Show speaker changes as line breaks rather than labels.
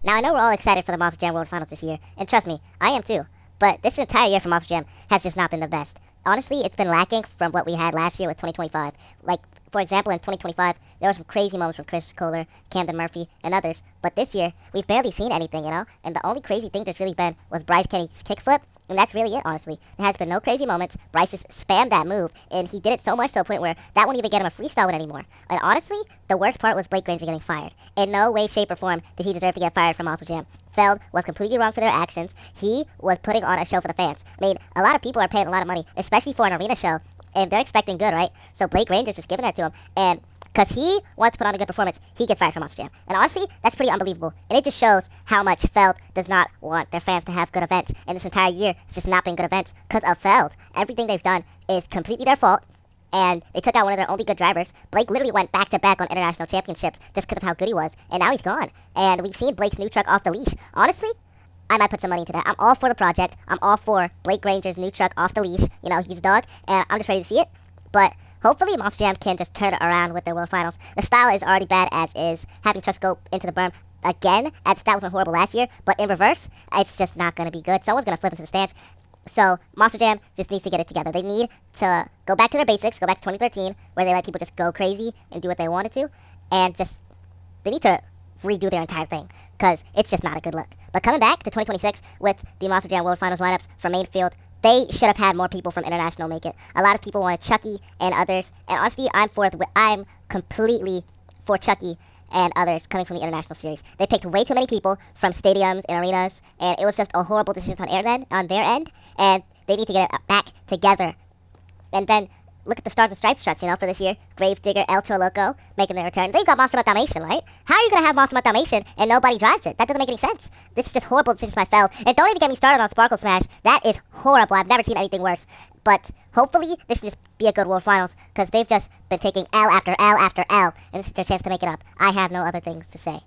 Now, I know we're all excited for the Monster Jam World Finals this year, and trust me, I am too. But this entire year for Monster Jam has just not been the best. Honestly, it's been lacking from what we had last year with 2025. Like, for example, in 2025, there were some crazy moments from Chris Kohler, Camden Murphy, and others. But this year, we've barely seen anything, you know? And the only crazy thing there's really been was Bryce Kenny's kickflip, and that's really it, honestly. There has been no crazy moments. Bryce has spammed that move, and he did it so much to a point where that wouldn't even get him a freestyle win anymore. And honestly, the worst part was Blake Granger getting fired. In no way, shape, or form did he deserve to get fired from Monster Jam. Feld was completely wrong for their actions. He was putting on a show for the fans. I mean, a lot of people are paying a lot of money, especially for an arena show, and they're expecting good, right? So Blake Granger just giving that to him, and because he wants to put on a good performance, he gets fired from Monster Jam. And honestly, that's pretty unbelievable. And it just shows how much Feld does not want their fans to have good events. And this entire year, it's just not been good events because of Feld. Everything they've done is completely their fault. And they took out one of their only good drivers. Blake literally went back-to-back on international championships just because of how good he was. And now he's gone. And we've seen Blake's new truck off the leash. Honestly, I might put some money into that. I'm all for the project. I'm all for Blake Granger's new truck off the leash. You know, he's a dog, and I'm just ready to see it. But hopefully Monster Jam can just turn it around with their World Finals. The style is already bad as is. Having trucks go into the berm again, as that was horrible last year, but in reverse, it's just not going to be good. Someone's going to flip into the stands. So Monster Jam just needs to get it together. They need to go back to their basics, go back to 2013, where they let people just go crazy and do what they wanted to, and just, they need to redo their entire thing, because it's just not a good look. But coming back to 2026 with the Monster Jam World Finals lineups from Mainfield, they should have had more people from International make it. A lot of people wanted Chucky and others, and honestly, I'm completely for Chucky and others coming from the International Series. They picked way too many people from stadiums and arenas, and it was just a horrible decision on their end, and they need to get it back together. And then look at the Stars and Stripes trucks, you know, for this year. Gravedigger, El Loco making their return. Then you got Monster Mutt Dalmatian, right? How are you going to have Monster Mutt Dalmatian and nobody drives it? That doesn't make any sense. This is just horrible decisions by Feld. And don't even get me started on Sparkle Smash. That is horrible. I've never seen anything worse. But hopefully this can just be a good World Finals, because they've just been taking L after L after L, and this is their chance to make it up. I have no other things to say.